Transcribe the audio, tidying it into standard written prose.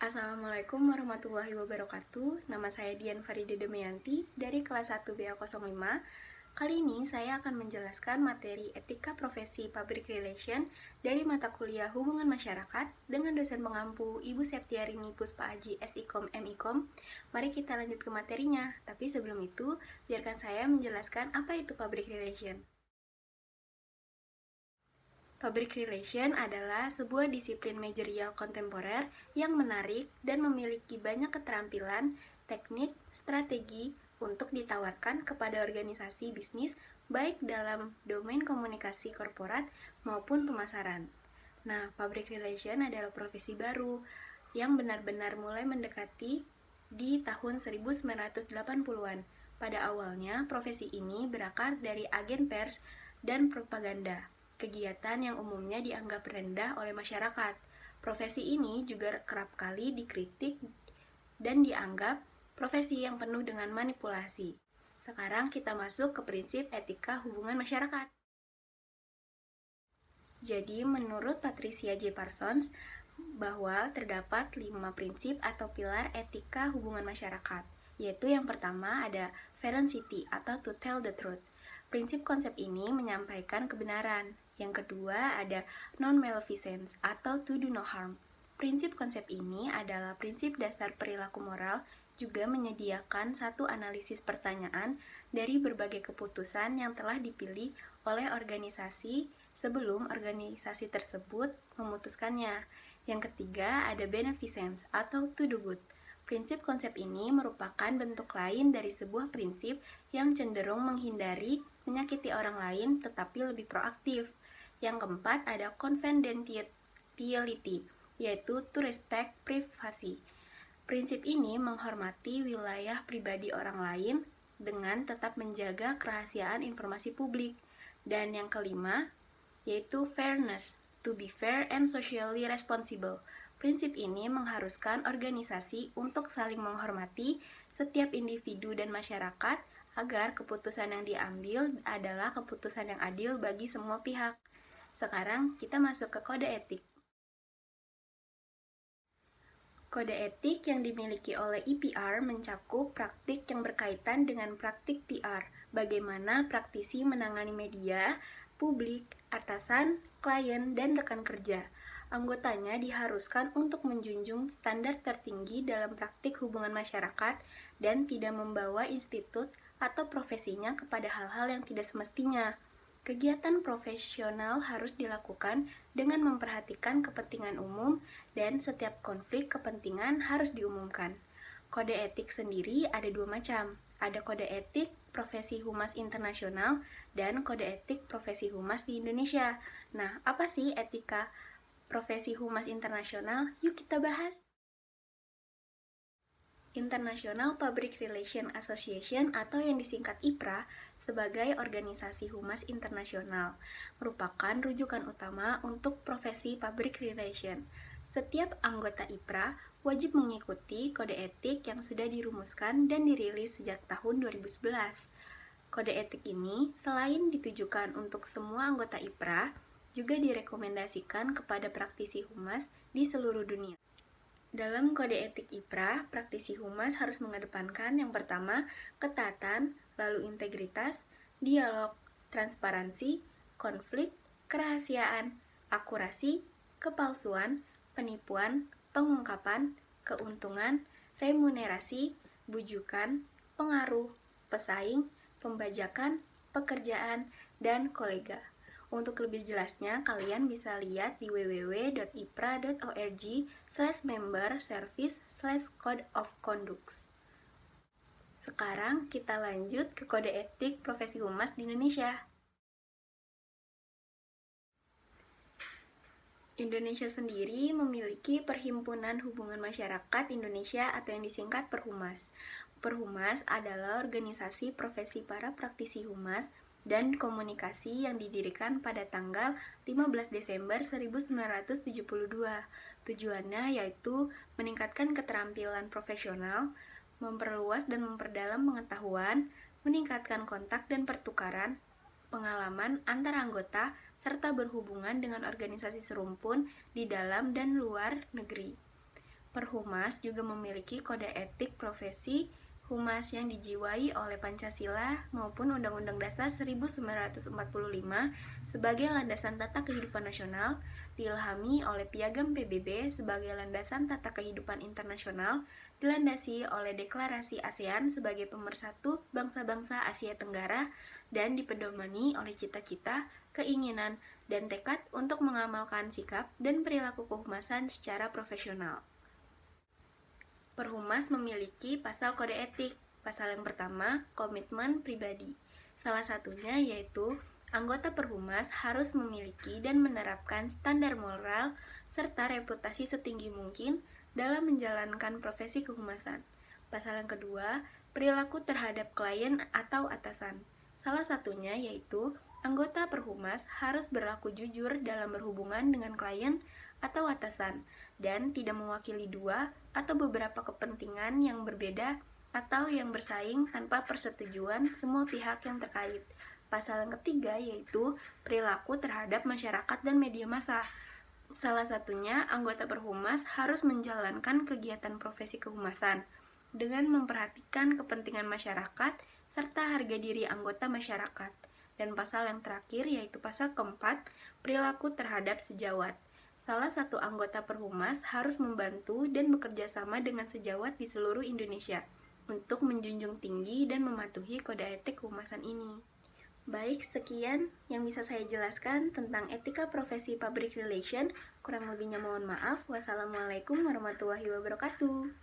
Assalamualaikum warahmatullahi wabarakatuh. Nama saya Dian Farida Damayanti dari kelas 1 BA05. Kali ini saya akan menjelaskan materi etika profesi Public Relation dari mata kuliah Hubungan Masyarakat dengan dosen pengampu Ibu Septiarini Puspa Aji SIKOM MIKOM. Mari kita lanjut ke materinya. Tapi sebelum itu, biarkan saya menjelaskan apa itu Public Relation. Public Relation adalah sebuah disiplin manajerial kontemporer yang menarik dan memiliki banyak keterampilan, teknik, strategi untuk ditawarkan kepada organisasi bisnis baik dalam domain komunikasi korporat maupun pemasaran. Nah, Public Relation adalah profesi baru yang benar-benar mulai mendekati di tahun 1980-an. Pada awalnya, profesi ini berakar dari agen pers dan propaganda, kegiatan yang umumnya dianggap rendah oleh masyarakat. Profesi ini juga kerap kali dikritik dan dianggap profesi yang penuh dengan manipulasi. Sekarang kita masuk ke prinsip etika hubungan masyarakat. Jadi, menurut Patricia J. Parsons, bahwa terdapat 5 prinsip atau pilar etika hubungan masyarakat, yaitu yang pertama ada veracity atau to tell the truth. Prinsip konsep ini menyampaikan kebenaran. Yang kedua ada non-maleficence atau to do no harm. Prinsip konsep ini adalah prinsip dasar perilaku moral, juga menyediakan satu analisis pertanyaan dari berbagai keputusan yang telah dipilih oleh organisasi sebelum organisasi tersebut memutuskannya. Yang ketiga ada beneficence atau to do good. Prinsip konsep ini merupakan bentuk lain dari sebuah prinsip yang cenderung menghindari menyakiti orang lain tetapi lebih proaktif. Yang keempat ada confidentiality, yaitu to respect privacy. Prinsip ini menghormati wilayah pribadi orang lain dengan tetap menjaga kerahasiaan informasi publik. Dan yang kelima yaitu fairness, to be fair and socially responsible. Prinsip ini mengharuskan organisasi untuk saling menghormati setiap individu dan masyarakat agar keputusan yang diambil adalah keputusan yang adil bagi semua pihak. Sekarang kita masuk ke kode etik. Kode etik yang dimiliki oleh IPR mencakup praktik yang berkaitan dengan praktik PR, bagaimana praktisi menangani media, publik, atasan, klien, dan rekan kerja. Anggotanya diharuskan untuk menjunjung standar tertinggi dalam praktik hubungan masyarakat dan tidak membawa institut atau profesinya kepada hal-hal yang tidak semestinya. Kegiatan profesional harus dilakukan dengan memperhatikan kepentingan umum dan setiap konflik kepentingan harus diumumkan. Kode etik sendiri ada 2 macam. Ada kode etik profesi humas internasional dan kode etik profesi humas di Indonesia. Nah, apa sih etika profesi humas internasional? Yuk kita bahas. International Public Relations Association atau yang disingkat IPRA sebagai organisasi humas internasional merupakan rujukan utama untuk profesi public relation. Setiap anggota IPRA wajib mengikuti kode etik yang sudah dirumuskan dan dirilis sejak tahun 2011. Kode etik ini selain ditujukan untuk semua anggota IPRA, juga direkomendasikan kepada praktisi humas di seluruh dunia. Dalam kode etik IPRA, praktisi humas harus mengedepankan yang pertama, ketaatan, lalu integritas, dialog, transparansi, konflik, kerahasiaan, akurasi, kepalsuan, penipuan, pengungkapan, keuntungan, remunerasi, bujukan, pengaruh, pesaing, pembajakan, pekerjaan, dan kolega. Untuk lebih jelasnya, kalian bisa lihat di www.ipra.org/member-service/code of conduct. Sekarang kita lanjut ke kode etik profesi humas di Indonesia. Indonesia sendiri memiliki Perhimpunan Hubungan Masyarakat Indonesia atau yang disingkat Perhumas. Perhumas adalah organisasi profesi para praktisi humas dan komunikasi yang didirikan pada tanggal 15 Desember 1972. Tujuannya yaitu meningkatkan keterampilan profesional, memperluas dan memperdalam pengetahuan, meningkatkan kontak dan pertukaran pengalaman antar anggota, serta berhubungan dengan organisasi serumpun di dalam dan luar negeri. Perhumas juga memiliki kode etik profesi humas yang dijiwai oleh Pancasila maupun Undang-Undang Dasar 1945 sebagai landasan tata kehidupan nasional, diilhami oleh Piagam PBB sebagai landasan tata kehidupan internasional, dilandasi oleh Deklarasi ASEAN sebagai pemersatu bangsa-bangsa Asia Tenggara, dan dipedomani oleh cita-cita, keinginan, dan tekad untuk mengamalkan sikap dan perilaku kehumasan secara profesional. Perhumas memiliki pasal kode etik. Pasal yang pertama, komitmen pribadi. Salah satunya yaitu anggota Perhumas harus memiliki dan menerapkan standar moral serta reputasi setinggi mungkin dalam menjalankan profesi kehumasan. Pasal yang kedua, perilaku terhadap klien atau atasan. Salah satunya yaitu anggota Perhumas harus berlaku jujur dalam berhubungan dengan klien atau atasan dan tidak mewakili dua atau beberapa kepentingan yang berbeda atau yang bersaing tanpa persetujuan semua pihak yang terkait. Pasal yang ketiga yaitu perilaku terhadap masyarakat dan media massa. Salah satunya anggota Perhumas harus menjalankan kegiatan profesi kehumasan dengan memperhatikan kepentingan masyarakat serta harga diri anggota masyarakat. Dan pasal yang terakhir yaitu pasal keempat, perilaku terhadap sejawat. Salah satu anggota Perhumas harus membantu dan bekerja sama dengan sejawat di seluruh Indonesia untuk menjunjung tinggi dan mematuhi kode etik kehumasan ini. Baik, sekian yang bisa saya jelaskan tentang etika profesi public relation. Kurang lebihnya mohon maaf. Wassalamualaikum warahmatullahi wabarakatuh.